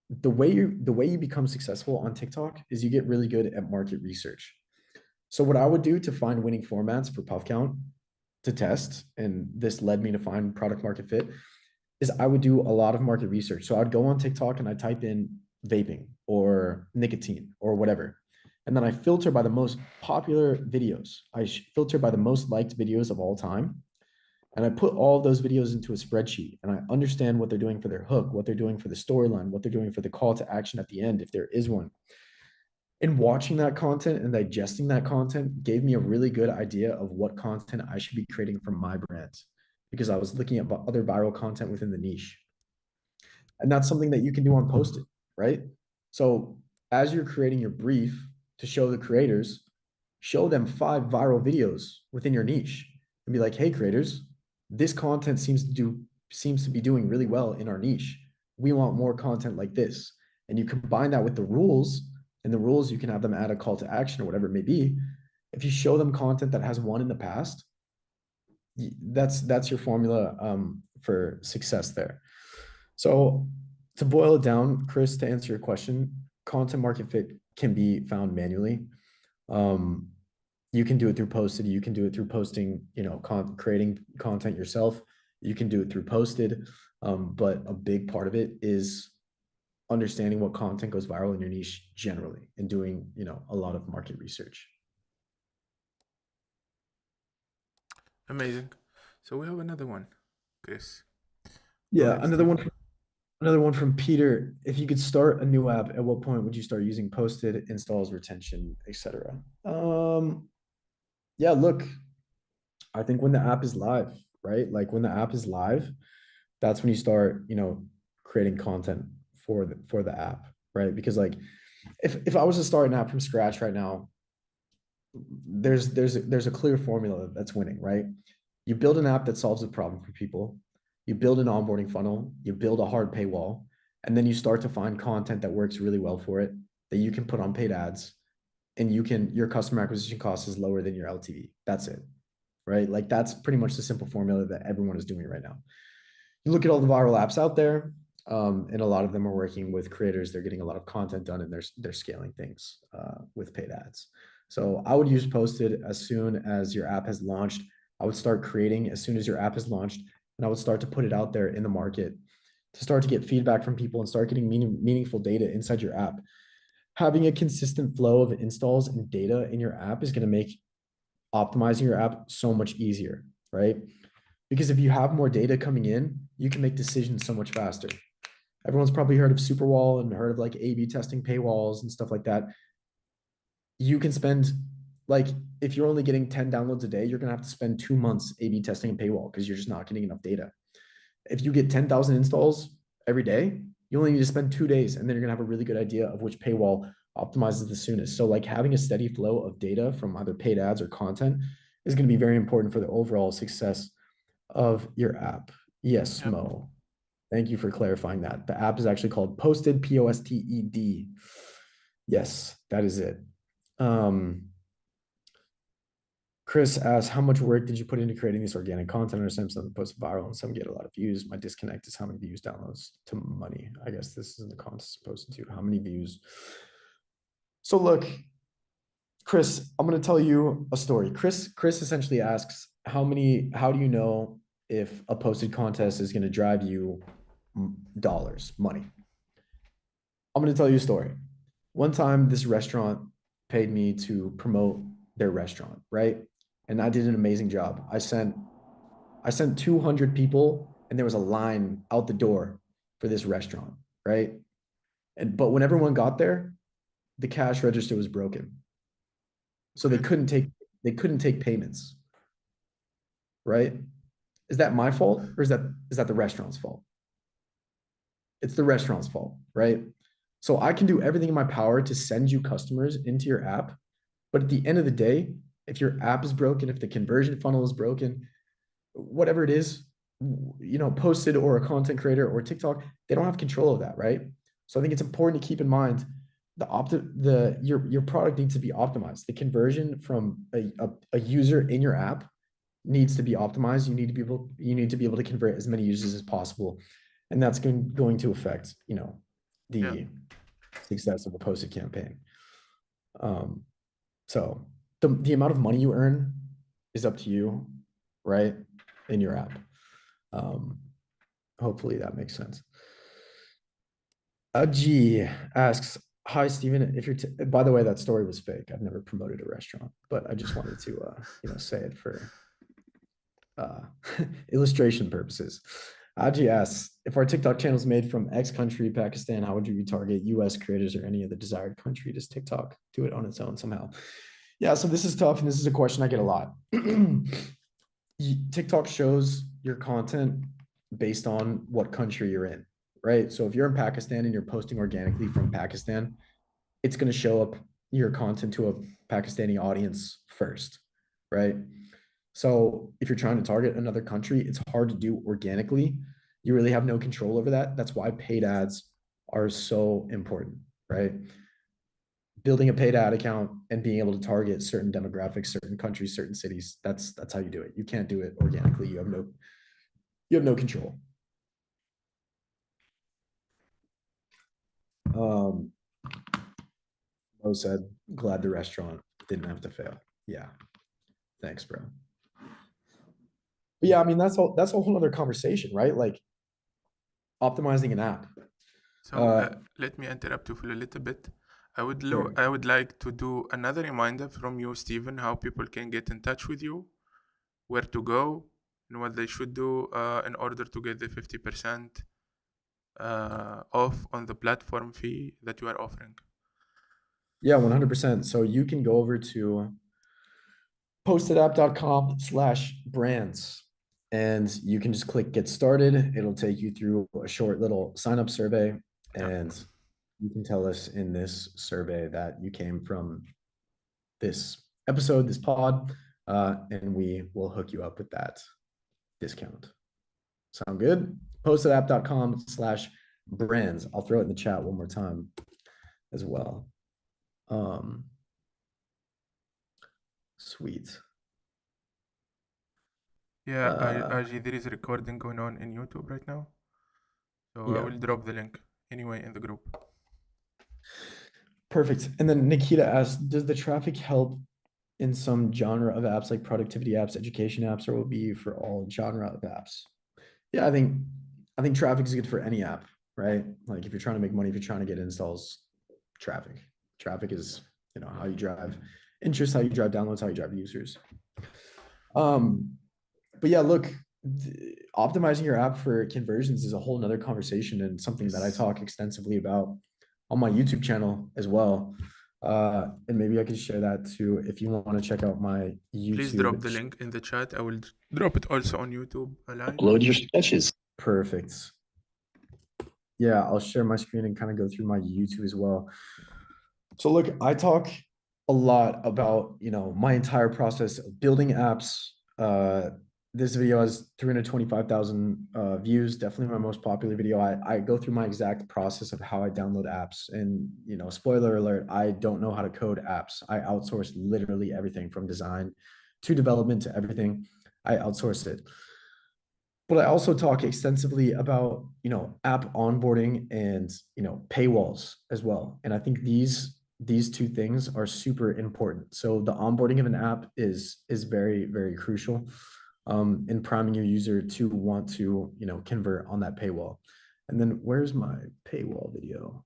B: the way you become successful on TikTok is you get really good at market research. So what I would do to find winning formats for puff count to test, and this led me to find product market fit, is I would do a lot of market research. So I'd go on TikTok and I type in vaping or nicotine or whatever. And then I filter by the most popular videos. I filter by the most liked videos of all time. And I put all of those videos into a spreadsheet and I understand what they're doing for their hook, what they're doing for the storyline, what they're doing for the call to action at the end, if there is one. And watching that content and digesting that content gave me a really good idea of what content I should be creating for my brand, because I was looking at other viral content within the niche. And that's something that you can do on Post-it, right? So as you're creating your brief to show the creators, show them 5 viral videos within your niche and be like, hey, creators, this content seems to be doing really well in our niche. We want more content like this. And you combine that with the rules, and the rules, you can have them add a call to action or whatever it may be. If you show them content that has won in the past, that's your formula for success there. So to boil it down, Chris, to answer your question, content market fit can be found manually. You can do it through Posted. You can do it through posting, creating content yourself. You can do it through Posted. But a big part of it is understanding what content goes viral in your niche generally and doing, a lot of market research.
A: Amazing. So we have another one, Chris.
B: Yeah,
A: ahead,
B: another one from Peter. If you could start a new app, at what point would you start using Posted, installs, retention, etc.? Yeah, look, I think when the app is live, right? Like when the app is live, that's when you start, creating content for the app, right? Because like if I was to start an app from scratch right now, there's a clear formula that's winning, right? You build an app that solves a problem for people, you build an onboarding funnel, you build a hard paywall, and then you start to find content that works really well for it that you can put on paid ads, and your customer acquisition cost is lower than your LTV. That's it, right? Like that's pretty much the simple formula that everyone is doing right now. You look at all the viral apps out there, and a lot of them are working with creators. They're getting a lot of content done, and they're scaling things with paid ads. So I would use Posted as soon as your app has launched. I would start creating as soon as your app is launched, and I would start to put it out there in the market to start to get feedback from people and start getting meaningful data inside your app. Having a consistent flow of installs and data in your app is going to make optimizing your app so much easier, right? Because if you have more data coming in, you can make decisions so much faster. Everyone's probably heard of Superwall and heard of like A/B testing paywalls and stuff like that. You can spend, like, if you're only getting 10 downloads a day, you're going to have to spend 2 months A/B testing a paywall because you're just not getting enough data. If you get 10,000 installs every day, you only need to spend 2 days, and then you're going to have a really good idea of which paywall optimizes the soonest. So like having a steady flow of data from either paid ads or content is going to be very important for the overall success of your app. Yes,
A: Yep.
B: Mo. Thank you for clarifying that. The app is actually called Posted, Posted. Yes, that is it. Chris asks, how much work did you put into creating this organic content? I understand some posts viral and some get a lot of views. My disconnect is how many views, downloads to money. I guess this isn't the content supposed to. How many views? So look, Chris, I'm going to tell you a story. Chris essentially asks, how do you know if a posted contest is going to drive you dollars, money? I'm going to tell you a story. One time, this restaurant paid me to promote their restaurant, right? and I did an amazing job. I sent 200 people, and there was a line out the door for this restaurant, right? But when everyone got there, the cash register was broken. So
A: Okay.
B: they couldn't take payments, right? Is that my fault, or is that the restaurant's fault? It's the restaurant's fault, right? So I can do everything in my power to send you customers into your app, but at the end of the day, if your app is broken, if the conversion funnel is broken, whatever it is, Posted or a content creator or TikTok, they don't have control of that, right? So I think it's important to keep in mind your product needs to be optimized. The conversion from a user in your app needs to be optimized. You need to be able to convert as many users as possible, and that's going to affect the success of a posted campaign. So the amount of money you earn is up to you, right? In your app. Hopefully that makes sense. G asks, hi, Steven, if you're, by the way, that story was fake. I've never promoted a restaurant, but I just wanted to, say it for illustration purposes. Aji asks, if our TikTok channel is made from X country, Pakistan, how would you retarget US creators or any of the desired country? Does TikTok do it on its own somehow? Yeah, so this is tough, and this is a question I get a lot. TikTok shows your content based on what country you're in, right? So if you're in Pakistan and you're posting organically from Pakistan, it's going to show up your content to a Pakistani audience first, right? So if you're trying to target another country, it's hard to do organically. You really have no control over that. That's why paid ads are so important, right? Building a paid ad account and being able to target certain demographics, certain countries, certain cities. That's how you do it. You can't do it organically. You have no control. Mo said, glad the restaurant didn't have to fail. Yeah. Thanks, bro. But yeah, I mean, that's a whole other conversation, right? Like optimizing an app.
A: So let me interrupt you for a little bit.
B: Sure.
A: I would like to do another reminder from you, Stephen, how people can get in touch with you, where to go, and what they should do in order to get the 50% off on the platform fee that you are offering.
B: Yeah, 100%. So you can go over to postedapp.com/brands and you can just click get started. It'll take you through a short little sign up survey, and you can tell us in this survey that you came from this episode, this pod, and we will hook you up with that discount. Sound good? Postedapp.com/brands. I'll throw it in the chat one more time as well. Sweet.
A: Yeah, Aji, there is a recording going on in YouTube right now. So
B: Yeah.
A: I will drop the link anyway in the group.
B: Perfect. And then Nikita asked, does the traffic help in some genre of apps like productivity apps, education apps, or will be for all genre of apps? Yeah, I think traffic is good for any app, right? Like if you're trying to make money, if you're trying to get installs, traffic is, how you drive interest, how you drive downloads, how you drive users. But yeah, look, optimizing your app for conversions is a whole nother conversation and something that I talk extensively about on my YouTube channel as well. And maybe I can share that too if you want to check out my YouTube.
A: Please drop the link in the chat. I will drop it also on YouTube.
B: Upload your sketches. Perfect. Yeah, I'll share my screen and kind of go through my YouTube as well. So look, I talk a lot about, my entire process of building apps. This video has 325,000 views, definitely my most popular video. I go through my exact process of how I download apps, and spoiler alert, I don't know how to code apps. I outsource literally everything from design to development to everything. I outsource it. But I also talk extensively about, app onboarding and, paywalls as well. And I think these two things are super important. So the onboarding of an app is very, very crucial in priming your user to want to, convert on that paywall. And then where's my paywall video?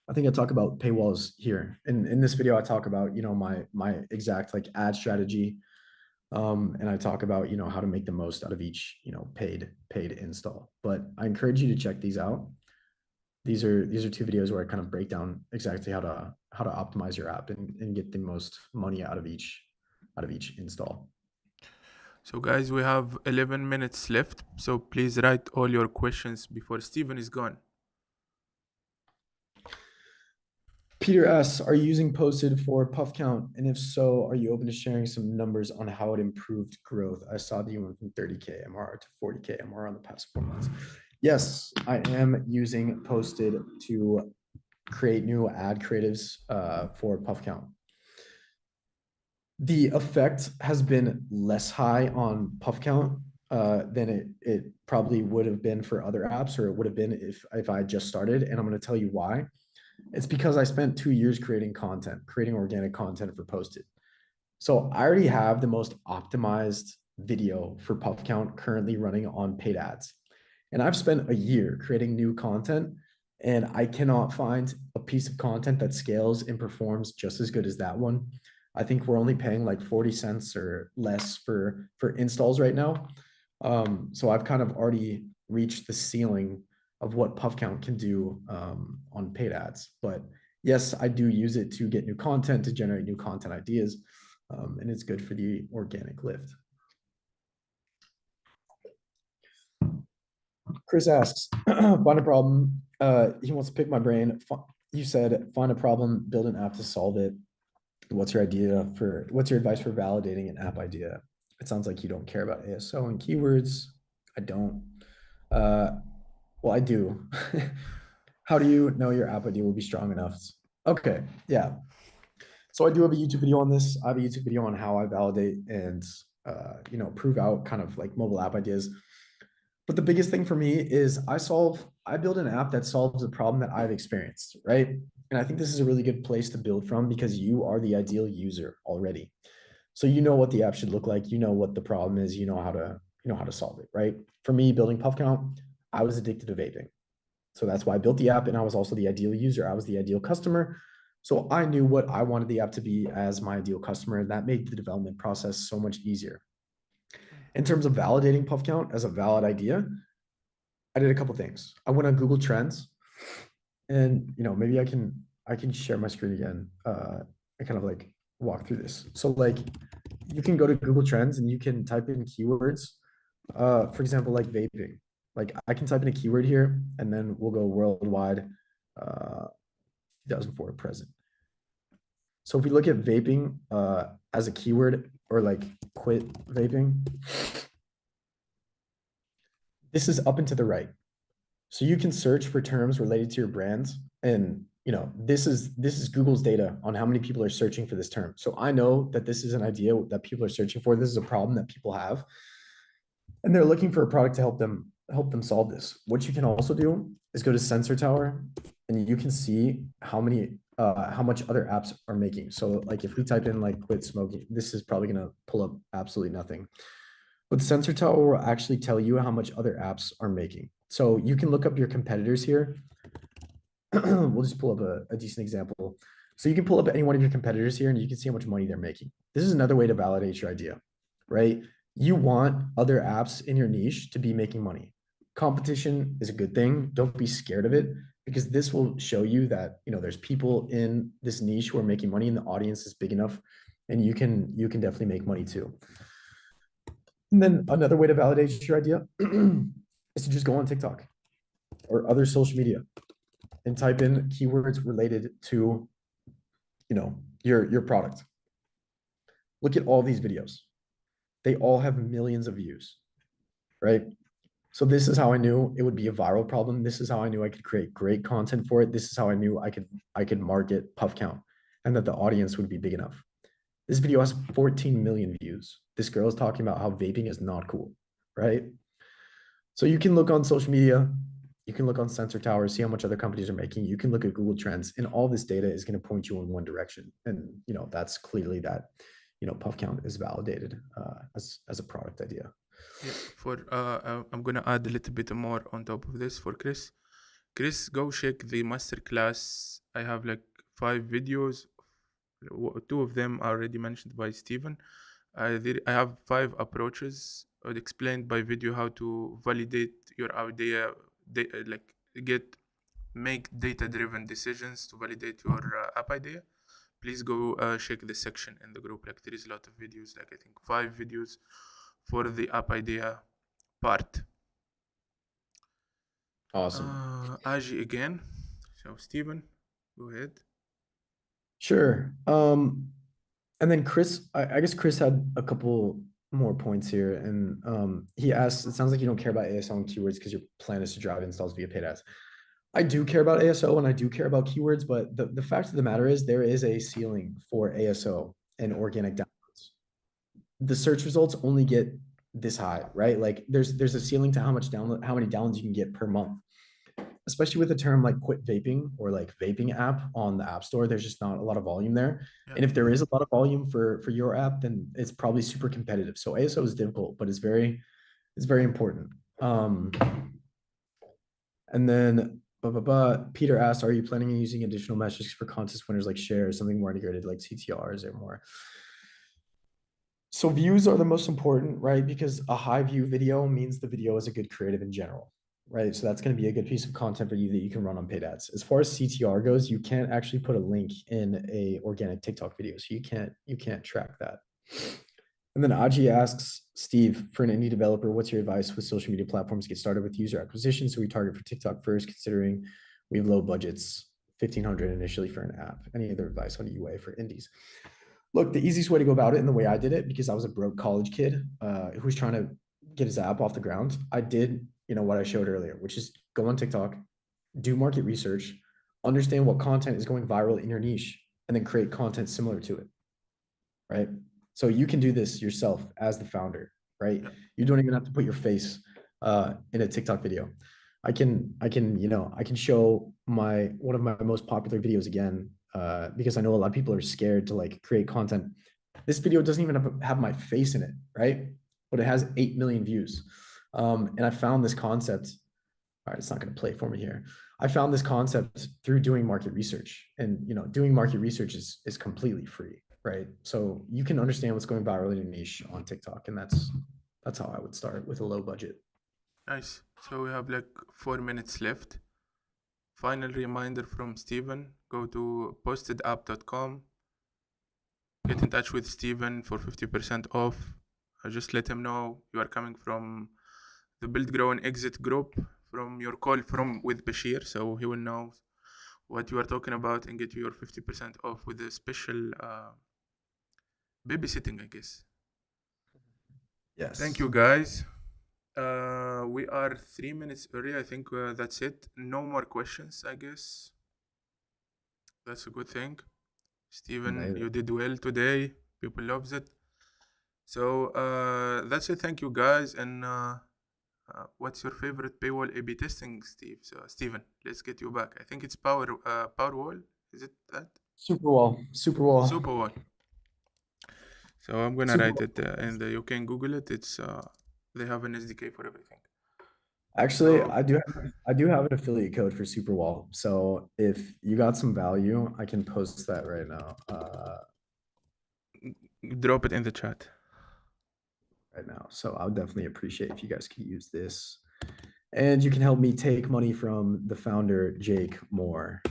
B: I think I talk about paywalls here. In this video, I talk about, my exact like ad strategy. And I talk about, how to make the most out of each, paid install. But I encourage you to check these out. These are two videos where I kind of break down exactly how to optimize your app and get the most money out of each install.
A: So guys, we have 11 minutes left, so please write all your questions before Steven is gone.
B: Peter asks, are you using Posted for puff count? And if so, are you open to sharing some numbers on how it improved growth? I saw that you went from 30K MR to 40K MR on the past 4 months. Yes, I am using Posted to create new ad creatives for puff count. The effect has been less high on puff count than it probably would have been for other apps, or it would have been if I just started. And I'm going to tell you why. It's because I spent 2 years creating organic content for Posted. So I already have the most optimized video for puff count currently running on paid ads. And I've spent a year creating new content, and I cannot find a piece of content that scales and performs just as good as that one. I think we're only paying like 40 cents or less for installs right now. So I've kind of already reached the ceiling of what puff count can do on paid ads. But yes, I do use it to get new content, to generate new content ideas, and it's good for the organic lift. Chris asks, find a problem. He wants to pick my brain. You said find a problem, build an app to solve it. What's your advice for validating an app idea? It sounds like you don't care about ASO and keywords. I don't. Well, I do. How do you know your app idea will be strong enough? Okay, yeah. So I do have a YouTube video on this. I have a YouTube video on how I validate and prove out kind of like mobile app ideas. But the biggest thing for me is I build an app that solves a problem that I've experienced, right? And I think this is a really good place to build from because you are the ideal user already. So you know what the app should look like, you know what the problem is, you know how to solve it, right? For me, building puff count, I was addicted to vaping. So that's why I built the app, and I was also the ideal user. I was the ideal customer. So I knew what I wanted the app to be as my ideal customer, and that made the development process so much easier. In terms of validating puff count as a valid idea, I did a couple things. I went on Google Trends, and maybe I can share my screen again. I kind of like walk through this. So like you can go to Google Trends and you can type in keywords. For example, like vaping. Like I can type in a keyword here, and then we'll go worldwide 2004 present. So if we look at vaping as a keyword, or like quit vaping, this is up and to the right. So you can search for terms related to your brands, and this is Google's data on how many people are searching for this term. So I know that this is an idea that people are searching for. This is a problem that people have, and they're looking for a product to help them solve this. What you can also do is go to Sensor Tower, and you can see how much other apps are making. So like if we type in like quit smoking, this is probably going to pull up absolutely nothing. But Sensor Tower will actually tell you how much other apps are making. So you can look up your competitors here. We'll just pull up a decent example. So you can pull up any one of your competitors here, and you can see how much money they're making. This is another way to validate your idea, right? You want other apps in your niche to be making money. Competition is a good thing. Don't be scared of it, because this will show you that there's people in this niche who are making money, and the audience is big enough, and you can definitely make money too. And then another way to validate your idea is to just go on TikTok or other social media and type in keywords related to your product. Look at all these videos. They all have millions of views, right? So this is how I knew it would be a viral problem. This is how I knew I could create great content for it. This is how I knew I could market puff count and that the audience would be big enough. This video has 14 million views. This girl is talking about how vaping is not cool, right? So you can look on social media, you can look on Sensor Tower, see how much other companies are making. You can look at Google Trends, and all this data is going to point you in one direction. And that's clearly that puff count is validated as a product idea.
A: Yeah, I'm gonna add a little bit more on top of this for Chris. Chris, go check the masterclass I have like 5 videos. Two of them are already mentioned by Steven. I have 5 approaches explained by video how to validate your idea, like make data-driven decisions to validate your app idea. Please go check the section in the group. Like there is a lot of videos, like I think 5 videos for the app idea part.
B: Awesome.
A: Aji again. So Steven, go ahead.
B: Sure. And then Chris, I guess Chris had a couple more points here, and he asked, it sounds like you don't care about ASO and keywords because your plan is to drive installs via paid ads. I do care about ASO and I do care about keywords, but the fact of the matter is there is a ceiling for ASO and organic downloads. The search results only get this high, right? Like there's a ceiling to how many downloads you can get per month. Especially with a term like quit vaping or like vaping app on the app store, there's just not a lot of volume there.
A: Yeah.
B: And if there is a lot of volume for your app, then it's probably super competitive. So ASO is difficult, but it's very important. And then Peter asked, are you planning on using additional metrics for contest winners like shares, something more integrated like CTRs or more? So views are the most important, right? Because a high view video means the video is a good creative in general, right? So that's going to be a good piece of content for you that you can run on paid ads. As far as CTR goes, you can't actually put a link in a organic TikTok video. So you can't track that. And then Aji asks, Steve, for an indie developer, what's your advice with social media platforms to get started with user acquisition? So we target for TikTok first, considering we have low budgets, 1,500 initially for an app. Any other advice on UA for indies? Look, the easiest way to go about it and the way I did it, because I was a broke college kid who was trying to get his app off the ground, I did, what I showed earlier, which is go on TikTok, do market research, understand what content is going viral in your niche, and then create content similar to it, right? So you can do this yourself as the founder, right?
A: Yeah.
B: You don't even have to put your face in a TikTok video. I can show one of my most popular videos again, because I know a lot of people are scared to like create content. This video doesn't even have my face in it, right? But it has 8 million views. And I found this concept. All right, it's not going to play for me here. I found this concept through doing market research, and doing market research is completely free, right? So you can understand what's going viral in your niche on TikTok, and that's how I would start with a low budget.
A: Nice. So we have like 4 minutes left. Final reminder from Steven, go to postedapp.com, get in touch with Steven for 50% off. Just let him know you are coming from the Build, Grow and Exit group from your call with Bashir, so he will know what you are talking about and get you your 50% off with a special babysitting, I guess.
B: Yes.
A: Thank you, guys. We are 3 minutes early. I think that's it. No more questions, I guess. That's a good thing. Steven,
B: Amazing.
A: you did well today. People loves it. So that's it. Thank you, guys. And what's your favorite paywall A/B testing, Steve? So Steven, let's get you back. I think it's Powerwall. Is it that?
B: Superwall.
A: Superwall. So I'm gonna write it in the. You can Google it. It's they have an SDK for everything.
B: Actually,
A: So,
B: I do have an affiliate code for Superwall. So if you got some value, I can post that right now.
A: Drop it in the chat
B: right now. So I would definitely appreciate if you guys could use this. And you can help me take money from the founder, Jake Moore.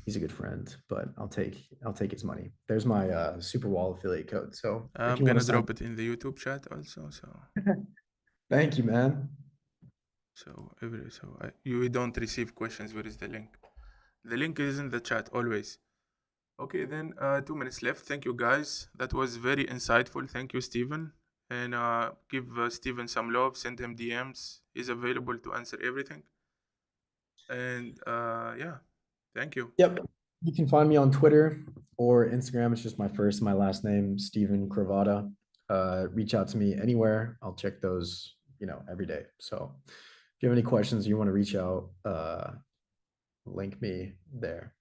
B: He's a good friend, but I'll take his money. There's my Superwall affiliate code. So
A: I'm gonna drop it in the YouTube chat also. So
B: thank you, man.
A: So you don't receive questions. Where is the link? The link is in the chat always. Okay, then 2 minutes left. Thank you, guys. That was very insightful. Thank you, Steven. And give Steven some love. Send him DMs. He's available to answer everything. And yeah, thank you.
B: Yep. You can find me on Twitter or Instagram. It's just my first and my last name, Steven Cravata. Reach out to me anywhere. I'll check those, every day. So if you have any questions, you want to reach out, link me there.